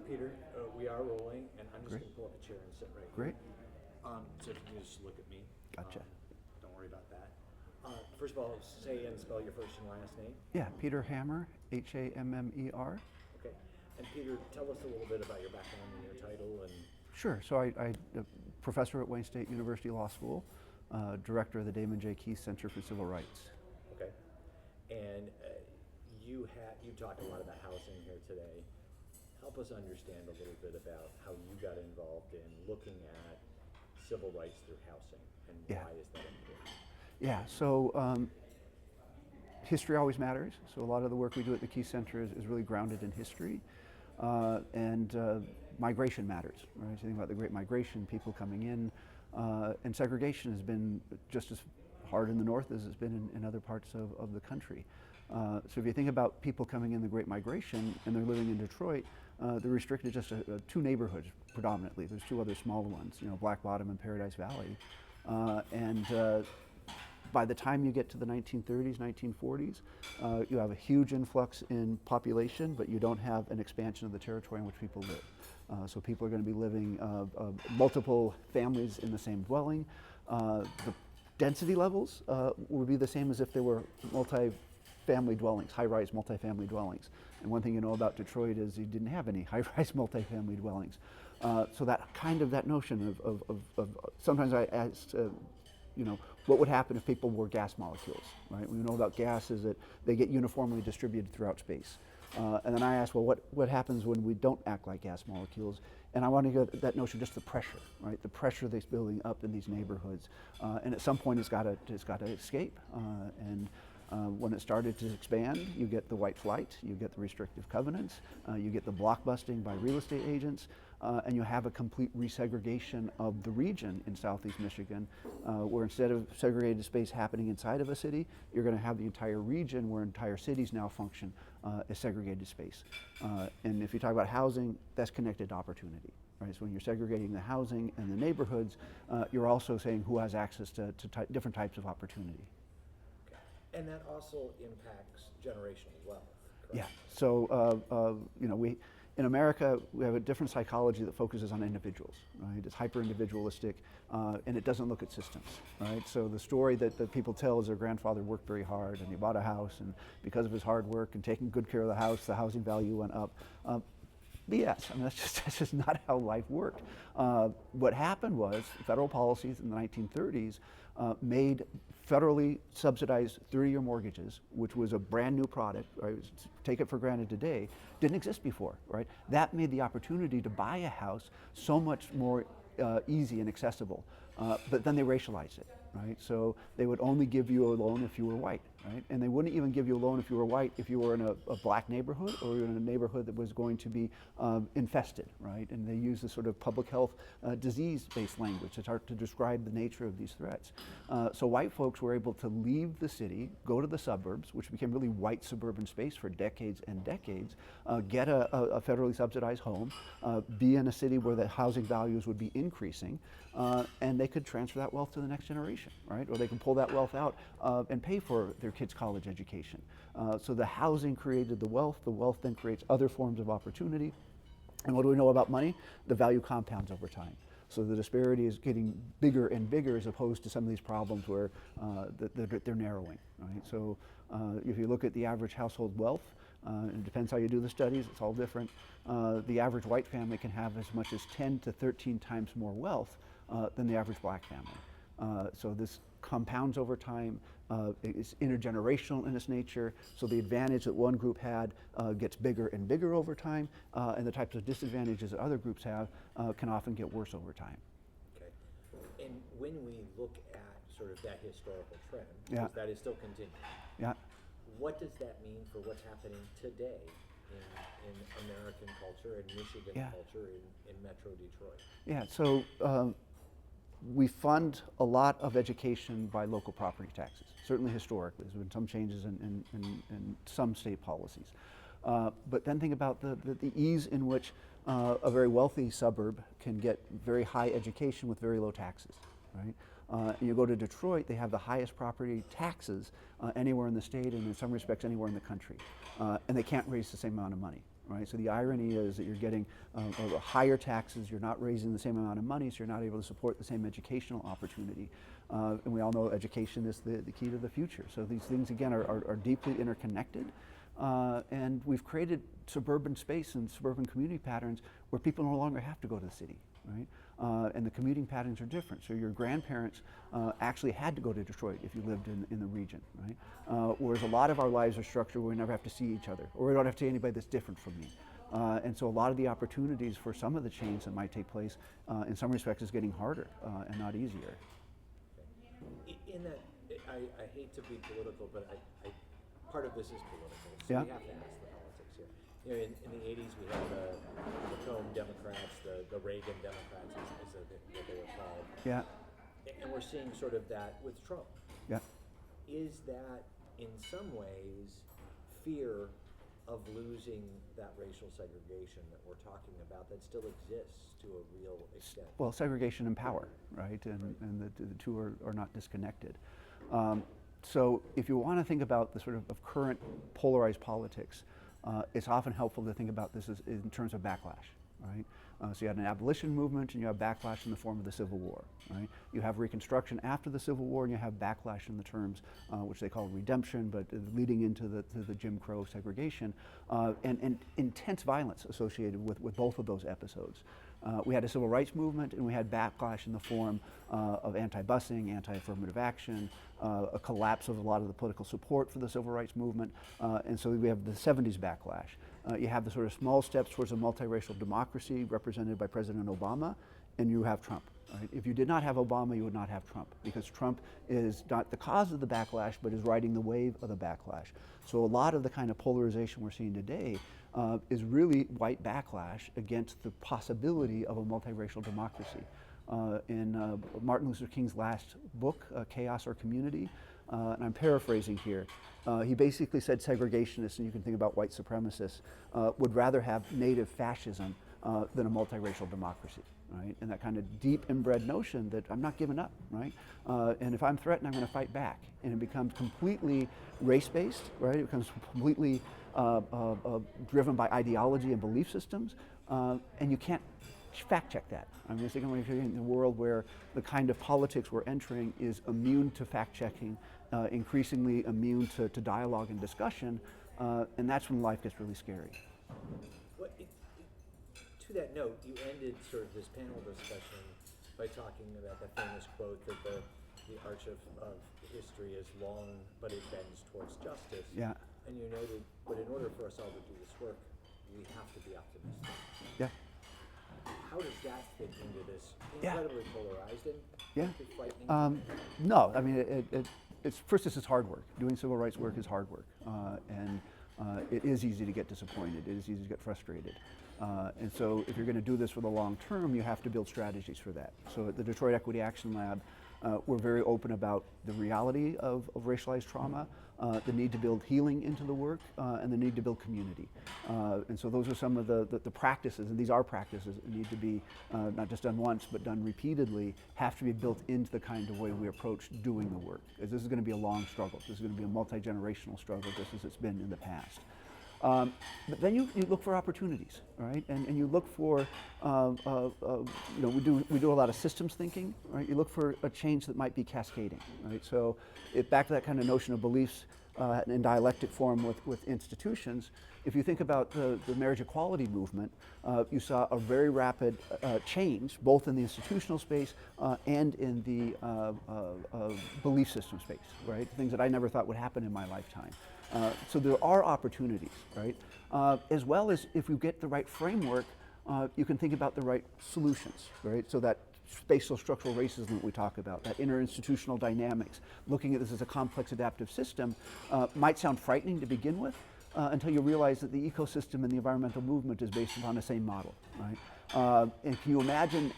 Peter, we are rolling, and I'm just Great. going to pull up a chair and sit right Great. here. So if you can just look at me. Gotcha. Don't worry about that. First of all, say and spell your first and last name. Yeah, Peter Hammer, Hammer. Okay. And Peter, tell us a little bit about your background and your title. And Sure. So I'm a professor at Wayne State University Law School, director of the Damon J. Keith Center for Civil Rights. okay. And you talked a lot about housing here today. Help us understand a little bit about how you got involved in looking at civil rights through housing, and Yeah. why is that important? Yeah, so history always matters. So a lot of the work we do at the Keith Center is really grounded in history. And migration matters, right? So you think about the Great Migration, people coming in, and segregation has been just as hard in the North as it's been in other parts of the country. So if you think about people coming in the Great Migration and they're living in Detroit, they're restricted just to two neighborhoods predominantly. There's two other smaller ones, Black Bottom and Paradise Valley. And by the time you get to the 1930s, 1940s, you have a huge influx in population, but you don't have an expansion of the territory in which people live. So people are going to be living multiple families in the same dwelling. The density levels would be the same as if they were multi-family dwellings, high-rise multi-family dwellings. And one thing you know about Detroit is you didn't have any high-rise multi-family dwellings. So that notion of sometimes I asked, what would happen if people were gas molecules, right? We know about gas is that they get uniformly distributed throughout space. And then I asked, well, what happens when we don't act like gas molecules? And I want to get that notion, just the pressure, right? The pressure that's building up in these neighborhoods. And at some point it's got to escape. When it started to expand, you get the white flight, you get the restrictive covenants, you get the blockbusting by real estate agents, and you have a complete resegregation of the region in Southeast Michigan, where instead of segregated space happening inside of a city, you're going to have the entire region where entire cities now function as segregated space. And if you talk about housing, that's connected to opportunity. Right? So when you're segregating the housing and the neighborhoods, you're also saying who has access to different types of opportunity. And that also impacts generational wealth, correct? Yeah. So in America we have a different psychology that focuses on individuals. Right? It's hyper individualistic, and it doesn't look at systems. Right? So the story that people tell is their grandfather worked very hard and he bought a house, and because of his hard work and taking good care of the house, the housing value went up. BS. I mean, that's just not how life worked. What happened was federal policies in the 1930s made federally subsidized 30-year mortgages, which was a brand new product, right? Take it for granted today, didn't exist before, right? That made the opportunity to buy a house so much more easy and accessible. But then they racialized it, right? So they would only give you a loan if you were white, right? And they wouldn't even give you a loan if you were white if you were in a black neighborhood or in a neighborhood that was going to be infested, right? And they use this sort of public health disease-based language to describe the nature of these threats. So white folks were able to leave the city, go to the suburbs, which became really white suburban space for decades and decades, get a federally subsidized home, be in a city where the housing values would be increasing, and they could transfer that wealth to the next generation, right? Or they can pull that wealth out and pay for their kids' college education. So the housing created the wealth then creates other forms of opportunity. And what do we know about money? The value compounds over time. So the disparity is getting bigger and bigger as opposed to some of these problems where they're narrowing, right? So if you look at the average household wealth, it depends how you do the studies, it's all different. The average white family can have as much as 10 to 13 times more wealth than the average black family. So this compounds over time. It's intergenerational in its nature, so the advantage that one group had gets bigger and bigger over time, and the types of disadvantages that other groups have can often get worse over time. Okay. And when we look at sort of that historical trend, Yeah. because that is still continuing, Yeah. what does that mean for what's happening today in American culture and Michigan Yeah. culture in Metro Detroit? Yeah, so we fund a lot of education by local property taxes, certainly historically. There's been some changes in some state policies. But then think about the ease in which a very wealthy suburb can get very high education with very low taxes, right? You go to Detroit, they have the highest property taxes anywhere in the state and in some respects anywhere in the country. And they can't raise the same amount of money. right? So the irony is that you're getting higher taxes, you're not raising the same amount of money, so you're not able to support the same educational opportunity. And we all know education is the key to the future. So these things, again, are deeply interconnected. And we've created suburban space and suburban community patterns where people no longer have to go to the city, right? And the commuting patterns are different. So your grandparents actually had to go to Detroit if you lived in the region, right? Whereas a lot of our lives are structured where we never have to see each other, or we don't have to see anybody that's different from me. And so a lot of the opportunities for some of the change that might take place, in some respects, is getting harder and not easier. In that, I hate to be political, but part of this is political, so Yeah. we have to ask the politics here. You know, in the 80s, we had the Macomb Democrats, the Reagan Democrats, is what they were called. Yeah. And we're seeing sort of that with Trump. Yeah. Is that, in some ways, fear of losing that racial segregation that we're talking about that still exists to a real extent? Well, segregation and power, right? And the two are not disconnected. So if you want to think about the sort of current polarized politics, it's often helpful to think about this in terms of backlash, right? So you had an abolition movement and you have backlash in the form of the Civil War, right? You have Reconstruction after the Civil War and you have backlash in the terms which they call redemption, but leading into the Jim Crow segregation, and intense violence associated with both of those episodes. We had a civil rights movement and we had backlash in the form of anti-busing, anti-affirmative action, a collapse of a lot of the political support for the civil rights movement, and so we have the 70s backlash. You have the sort of small steps towards a multiracial democracy represented by President Obama, and you have Trump. Right? If you did not have Obama, you would not have Trump, because Trump is not the cause of the backlash, but is riding the wave of the backlash. So a lot of the kind of polarization we're seeing today is really white backlash against the possibility of a multiracial democracy. In Martin Luther King's last book, Chaos or Community, and I'm paraphrasing here, he basically said segregationists, and you can think about white supremacists, would rather have native fascism than a multiracial democracy, right? And that kind of deep inbred notion that I'm not giving up, right? And if I'm threatened, I'm going to fight back. And it becomes completely race-based, right? It becomes completely driven by ideology and belief systems, and you can't fact check that. I mean, it's in a world where the kind of politics we're entering is immune to fact checking, increasingly immune to dialogue and discussion, and that's when life gets really scary. Well, to that note, you ended sort of this panel discussion by talking about the famous quote that the arch of history is long, but it bends towards justice. Yeah. And you noted, but in order for us all to do this work, we have to be optimistic. Yeah. How does that fit into this Yeah. incredibly polarized and Yeah. frightening? No, I mean, it's first, this is hard work. Doing civil rights work is hard work, and it is easy to get disappointed. It is easy to get frustrated. And so if you're going to do this for the long term, you have to build strategies for that. So at the Detroit Equity Action Lab, we're very open about the reality of racialized trauma, the need to build healing into the work, and the need to build community. And so those are some of the practices, and these are practices that need to be not just done once, but done repeatedly, have to be built into the kind of way we approach doing the work. Because this is going to be a long struggle. This is going to be a multi-generational struggle, just as it's been in the past. But then you look for opportunities, right? And you look for, we do a lot of systems thinking, right? You look for a change that might be cascading, right? So back to that kind of notion of beliefs in dialectic form with institutions, if you think about the marriage equality movement, you saw a very rapid change, both in the institutional space and in the belief system space, right? Things that I never thought would happen in my lifetime. So there are opportunities, right? As well as if you get the right framework, you can think about the right solutions, right? So that spatial structural racism that we talk about, that interinstitutional dynamics, looking at this as a complex adaptive system, might sound frightening to begin with, until you realize that the ecosystem and the environmental movement is based upon the same model, right? And can you imagine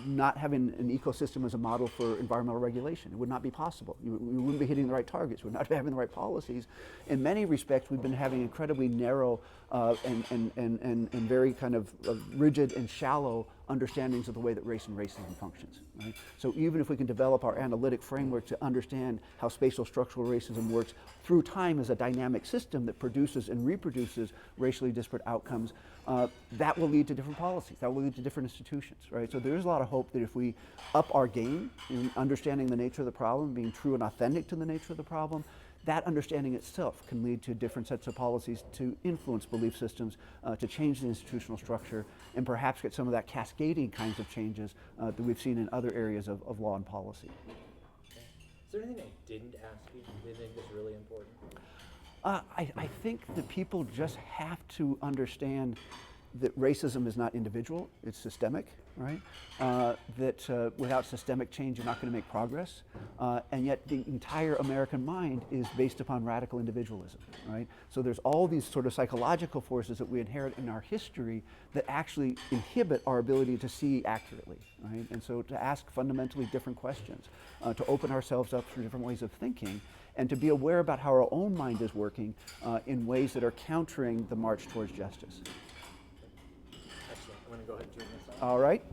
not having an ecosystem as a model for environmental regulation? It would not be possible. We wouldn't be hitting the right targets. We would not be having the right policies. In many respects, we've been having incredibly narrow and very kind of rigid and shallow understandings of the way that race and racism functions. Right? So even if we can develop our analytic framework to understand how spatial structural racism works through time as a dynamic system that produces and reproduces racially disparate outcomes, that will lead to different policies. That will lead to different institutions. Right? So there's a lot of hope that if we up our game in understanding the nature of the problem, being true and authentic to the nature of the problem, that understanding itself can lead to different sets of policies to influence belief systems, to change the institutional structure, and perhaps get some of that cascading kinds of changes that we've seen in other areas of law and policy. Okay. Is there anything I didn't ask you that you think is really important? I think that people just have to understand that racism is not individual, it's systemic, right? That without systemic change, you're not going to make progress. And yet the entire American mind is based upon radical individualism, right? So there's all these sort of psychological forces that we inherit in our history that actually inhibit our ability to see accurately, right? And so to ask fundamentally different questions, to open ourselves up for different ways of thinking, and to be aware about how our own mind is working in ways that are countering the march towards justice. Excellent. I'm going to go ahead and turn this on. All right.